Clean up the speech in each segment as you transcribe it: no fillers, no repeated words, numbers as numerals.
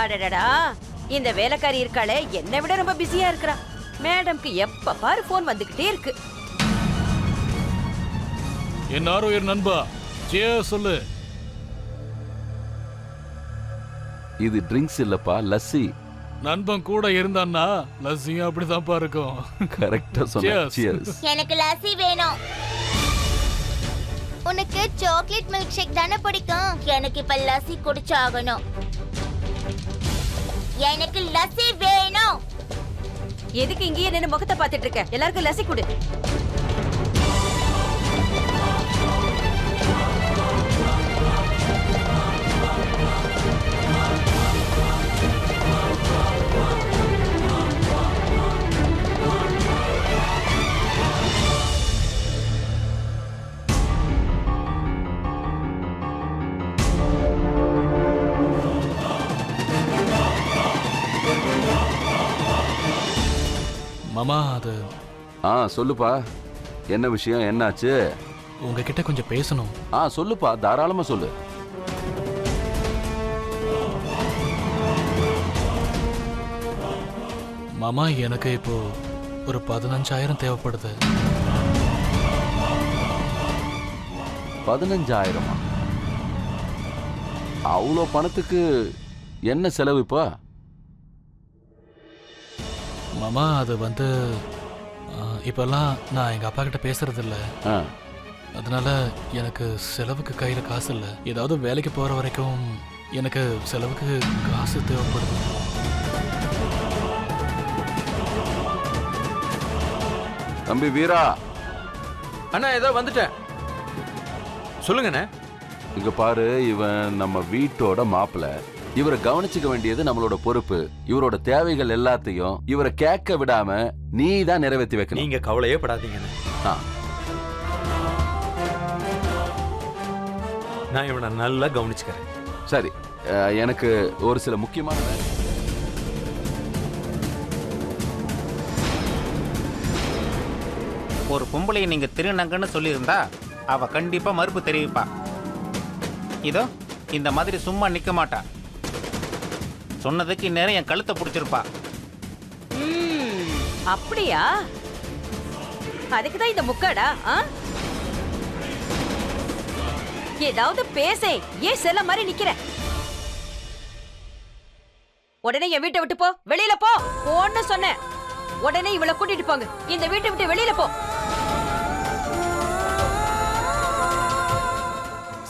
அடடடா, இந்த வேலைக்காரி இருக்காளே என்னை விட ரொம்ப பிஸியா இருக்கிறா. மேடம்க்கு எப்ப பாரு போன் வந்துகிட்டே இருக்கு. என் ஆரோயர் நண்பா, சொல்லு. இது ட்ரிங்க்ஸ் இல்லப்பா, லஸ்ஸி. நண்பன் கூட இருந்தான்னா லஸ்ஸியும் அப்படிதான்ப்பா இருக்கும். கரெக்டா சொன்ன. எனக்கு லஸ்ஸி வேணும். உனக்கு சாக்லேட் மில்க் ஷேக் தானே பிடிக்கும்? எனக்கு இப்ப லஸ்ஸி குடிச்சாகணும். எனக்கு லஸ்ஸி வேணும். எதுக்கு இங்கேயே நின்னு முகத்தை பார்த்துட்டு இருக்க? எல்லாருக்கும் லஸ்ஸி கொடு. மாமா, அது சொல்லுப்பா. என்ன விஷயம், என்னாச்சு? உங்ககிட்ட கொஞ்சம் பேசணும். சொல்லுப்பா, தாராளமா சொல்லு. மாமா, எனக்கு இப்போ ஒரு 15,000 தேவைப்படுது. 15,000? அவ்வளோ பணத்துக்கு என்ன செலவுப்பா? மாமா, அது வந்து இப்பெல்லாம் நான் எங்க அப்பா கிட்ட பேசுறது இல்ல. அதனால எனக்கு செலவுக்கு கையில காசு இல்ல. ஏதாவது வேலைக்கு போற வரைக்கும் எனக்கு செலவுக்கு காசு தேவைப்படுது. தம்பி வீரா. அண்ணா, ஏதோ வந்துட்டேன். சொல்லுங்கண்ணே. இங்க பாரு, இவன் நம்ம வீட்டோட மாப்பிள்ள. இவரை கவனிச்சுக்க வேண்டியது நம்மளோட பொறுப்பு. இவரோட தேவைகள் எல்லாத்தையும் இவரை கேட்க விடாம நீ தான் நிறைவேற்றி வைக்கணும். நீங்க கவலையே படாதீங்க. நான் இவனை நல்லா கவனிச்சுக்கிறேன். சரி, எனக்கு ஒரு சில முக்கியமான வேலை. ஒரு பொம்பளையை நீங்க திருநங்கன்னு சொல்லியிருந்தா அவ கண்டிப்பா மறுப்பு தெரிவிப்பா. இதோ இந்த மாதிரி சும்மா நிக்க மாட்டா. சொன்னதுக்கு இந்நேரம் என் கழுத்தை பிடிச்சிருப்பா. அப்படியா? அதுக்குதான் இந்த முக்காடா? ஏதாவது பேசே, ஏன் செல்ல மாதிரி நிக்கிற? உடனே என் வீட்டை விட்டு போ, வெளியில போ. போன்னு சொன்ன உடனே இவளை கூட்டிட்டு போங்க. இந்த வீட்டை விட்டு வெளியில போ.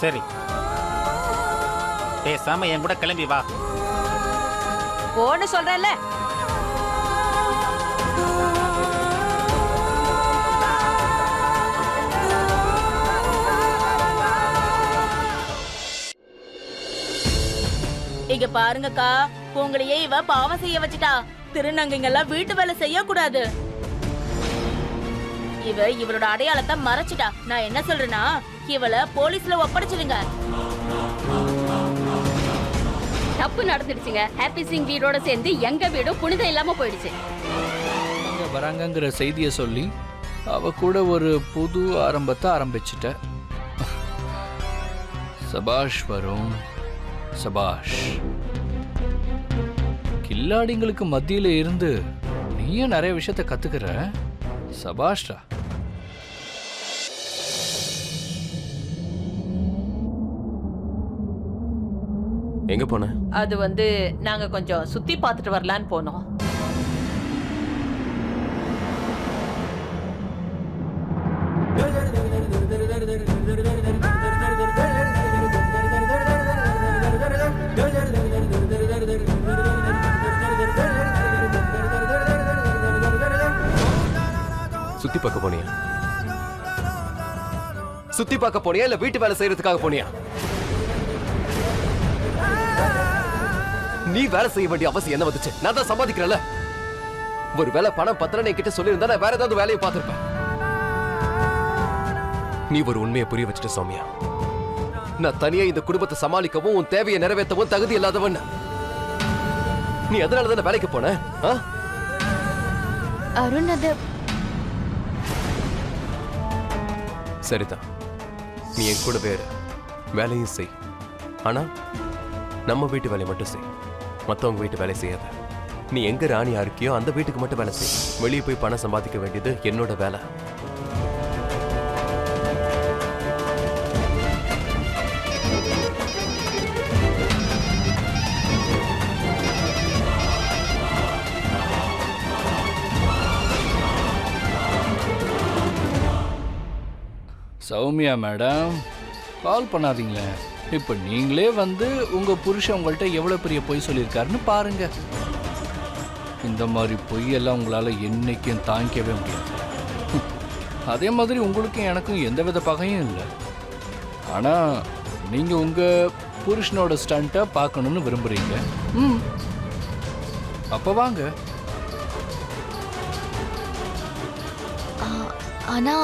சரி, பேசாம என் கூட கிளம்பி வா. போன்னு சொல்றல. இங்க பாருங்கக்கா, உங்களையே இவ பாவம் செய்ய வச்சுட்டா. திருநங்கைங்கெல்லாம் வீட்டு வேலை செய்யக்கூடாது. இவளோட அடையாளத்தை மறைச்சிட்டா. நான் என்ன சொல்றேன்னா, இவளை போலீஸ்ல ஒப்படைச்சிடுங்க. தப்பு நடந்துடுச்சுங்க. ஹாப்பி சிங் வீடோட சேர்ந்து எங்க வீடும் புனிதம் இல்லாம போயிடுச்சு. அங்க வராங்கங்கிற செய்தியை சொல்லி அவ கூட ஒரு புது ஆரம்பத்தை ஆரம்பிச்சிட்ட. சபாஷ் வரும், சபாஷ். கில்லாடிங்களுக்கு மத்தியில இருந்து நீயும் நிறைய விஷயத்த கத்துக்கிற. சபாஷ்டா. எங்க போன? அது வந்து நாங்க கொஞ்சம் சுத்தி பார்த்துட்டு வரலான்னு போனோம். சுத்தி பார்க்க போனியா? சுத்தி பார்க்க போனியா இல்ல வீட்டு வேலை செய்யறதுக்காக போனியா? நீ வேலை செய்ய வேண்டிய அவசியம் என்ன வந்துச்சு? நான் தான் சம்பாதிக்கிறேன்ல. ஒரு வேலை பணம் பத்திரம் என்கிட்ட சொல்லியிருந்தா நான் வேற ஏதாவது வேலையை பார்த்திருப்பேன். நீ ஒரு உண்மையை புரிய வச்சுட்ட சௌமியா. நான் தனியா இந்த குடும்பத்தை சமாளிக்கவும் உன் தேவையை நிறைவேற்றவும் தகுதி இல்லாதவன். நீ அதனாலதான் வேலைக்கு போன? அருண், அது சரிதான். நீ என் கூட வேற வேலையும் செய். ஆனா நம்ம வீட்டு வேலையை மட்டும் செய். மத்தவங்க வீட்டு வேலை செய்யாத. நீ எங்க ராணியா இருக்கியோ அந்த வீட்டுக்கு மட்டும் வேலை செய். வெளியே போய் பணம் சம்பாதிக்க வேண்டியது என்னோட வேலை. சௌமியா மேடம், கால் பண்ணாதீங்களே. இப்போ நீங்களே வந்து உங்கள் புருஷன் உங்கள்கிட்ட எவ்வளோ பெரிய பொய் சொல்லியிருக்காருன்னு பாருங்க. இந்த மாதிரி பொய்யெல்லாம் உங்களால் என்றைக்கும் தாங்கிக்கவே முடியாது. அதே மாதிரி உங்களுக்கும் எனக்கும் எந்தவித பகையும் இல்லை. ஆனால் நீங்கள் உங்கள் புருஷனோட ஸ்டண்ட்டை பார்க்கணுன்னு விரும்புகிறீங்க. அப்போ வாங்க. ஆனா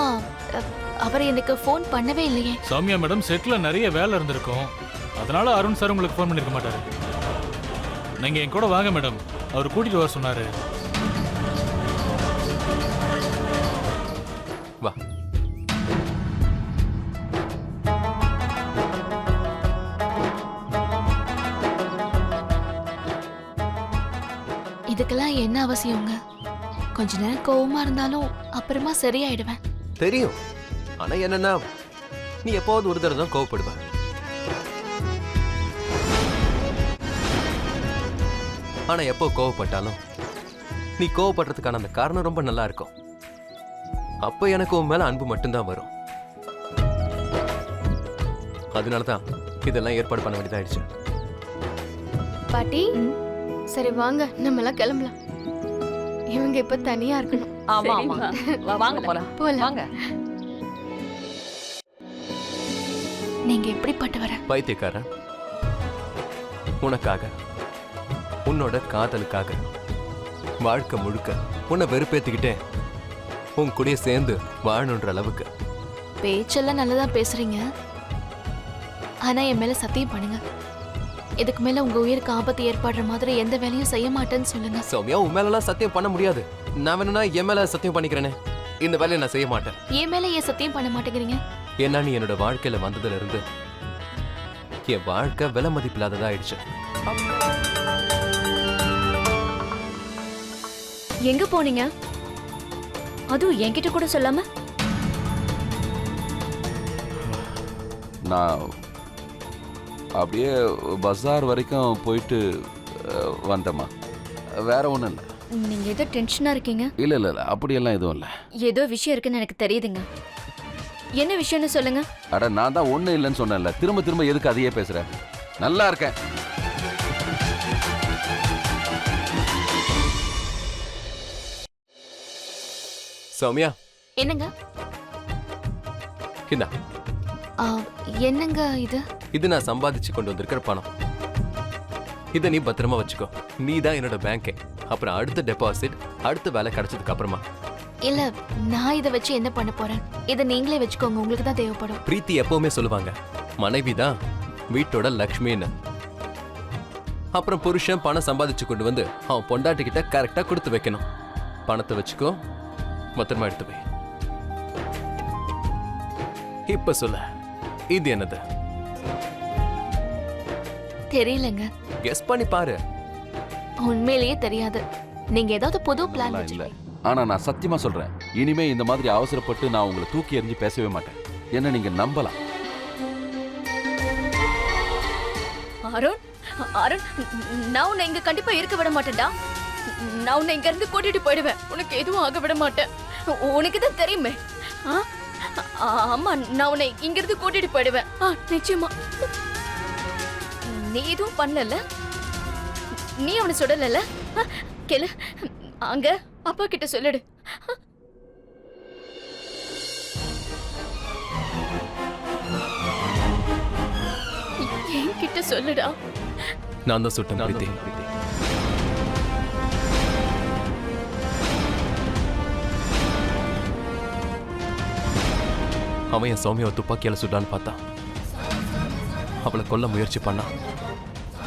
அவர் எனக்கு ஃபோன் பண்ணவே இல்லையே. சௌமியா மேடம், செட்ல நிறைய வேலை இருந்திருக்கும், அதனால அருண் சார் உங்களுக்கு ஃபோன் பண்ணிருக்க மாட்டாரு. நீங்க என் கூட வாங்க மேடம், அவர் கூட்டிட்டு வர சொன்னாரு. வா. இதுக்கெல்லாம் என்ன அவசியங்க? கொஞ்ச நேரம் கோவமா இருந்தாலும் அப்புறமா சரியாயிடுவேன். தெரியும். ஆனா என்னன்னா, நீ எப்போது ஒரு தடவை தான் கோவப்படுவ. ஆனா எப்போ கோவப்பட்டாலும் நீ கோவப்படுறதுக்கான அந்த காரணம் ரொம்ப நல்லா இருக்கும். அப்ப எனக்கு உன் மேல அன்பு மட்டும்தான் வரும். அதனாலதான் இதெல்லாம் ஏற்பாடு பண்ண வேண்டியதாயிடுச்சு. பாட்டி, சரி வாங்க நம்ம எல்லாம் கிளம்பலாம். இவங்க இப்ப தனியா இருக்கணும். ஆமா ஆமா, வாங்க போலாம். வாங்க. நீங்க எப்படிப்பட்டவர? பைத்தியக்காரன். உனக்காக, உன்னோட காதலுக்காக வாழ்க்கை முழுக்க உன்னை வெறுப்பேத்திக்கிட்டே உன் கூடயே சேர்ந்து வாழணுன்ற அளவுக்கு. பேச்செல்லாம் நல்லதா பேசுறீங்க, ஆனா என் மேல சத்தியம் பண்ணுங்க. இதுக்கு மேல உங்க உயிருக்கு ஆபத்து ஏற்படுற மாதிரி எந்த வேலையும் செய்ய மாட்டேன்னு சொல்லுங்க. சௌமியா, உன் மேலலாம் சத்தியம் பண்ண முடியாது. நான் வேணும்னா என் மேல சத்தியம் பண்ணிக்கிறேனே. இந்த வேலையை நான் செய்ய மாட்டேன். என் மேல ஏன் சத்தியம் பண்ண மாட்டேங்கிறீங்க? ஏன்னா நீ என்னோட வாழ்க்கையில வந்ததுல இருந்து என் வாழ்க்கை விலை மதிப்பில்லாததா ஆயிடுச்சு. எங்க போனீங்க? அதுவும் என்கிட்ட கூட சொல்லாம? நான் அப்படியே பஜார் வரைக்கும் போயிட்டு வந்தேம்மா. வேற ஒன்றும் இல்லை. நீங்க ஏதோ டென்ஷனா இருக்கீங்க? இல்லை இல்லை இல்லை, அப்படியெல்லாம் எதுவும் இல்லை. ஏதோ விஷயம் இருக்குன்னு எனக்கு தெரியுதுங்க. என்ன விஷயம்னு சொல்லுங்க. அட, நான் தான் ஒன்றும் இல்லைன்னு சொன்னேன்ல, திரும்ப திரும்ப எதுக்கு அதையே பேசுகிறேன்? நல்லா இருக்கேன். சௌமியா. என்னங்க? இந்தா. என்னங்க இது? இது நான் சம்பாதிச்சு கொண்டு வந்திருக்கிற பணம். இதை நீ பத்திரமா வச்சுக்கோ. நீ தான் என்னோட பேங்கே. அப்புறம் அடுத்த டெபாசிட் அடுத்த வேலை கிடைச்சதுக்கு அப்புறமா. இல்ல, நான் இதை வச்சு என்ன பண்ண போறேன்? இதை நீங்களே வச்சுக்கோங்க, உங்களுக்கு தான் தேவைப்படும். பிரீத்தி எப்பவுமே சொல்லுவாங்க, மனைவி தான் வீட்டோட லக்ஷ்மின்னு. அப்புறம் புருஷன் பணம் சம்பாதிச்சு கொண்டு வந்து அவன் பொண்டாட்டி கிட்ட கரெக்டா கொடுத்து வைக்கணும். பணத்தை வச்சுக்கோ, மொத்தமா எடுத்து வை. இப்ப சொல்ல, இது என்னது? தெரியலங்க. கெஸ் பண்ணி பாரு. உண்மையிலேயே தெரியாது. நீங்க ஏதாவது புது பிளான் இல்லை, வச்சிருக்கீங்க? ஆனா நான் சத்தியமா சொல்றேன், இனிமே இந்த மாதிரி அவசரப்பட்டு நான் உங்களை தூக்கி எறிஞ்சு பேசவே மாட்டேன். என்ன நீங்க நம்பலாம். அருண், அருண், நான் உன்னை இங்க கண்டிப்பா இருக்க விட மாட்டேன்டா. நான் உன்னை இங்க இருந்து கூட்டிட்டு போயிடுவேன். உனக்கு எதுவும் ஆக விட மாட்டேன். உனக்கு தான் தெரியுமே. ஆமா, நான் உன்னை இங்க இருந்து கூட்டிட்டு போயிடுவேன். நிச்சயமா. நீ எதுவும் பண்ணல? நீ அவனை சுடல? கேளு, அங்க அப்பா கிட்ட சொல்லிடு. என்கிட்ட சொல்லுடா. நான் தான் சுட்டேன் பிரீத்தி. அவன் என் சௌமியாவை துப்பாக்கியால சுட்டான்னு பார்த்தான். அவளை கொல்ல முயற்சி பண்ணான்.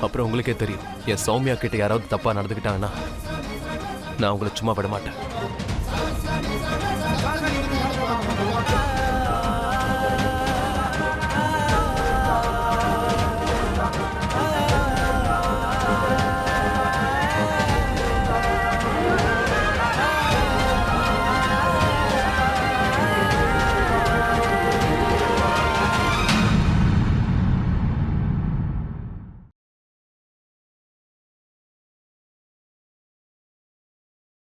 அப்புறம் உங்களுக்கே தெரியும், என் சௌமியா கிட்ட யாராவது தப்பா நடந்துக்கிட்டாங்கன்னா நான் உங்களை சும்மா விட மாட்டேன்.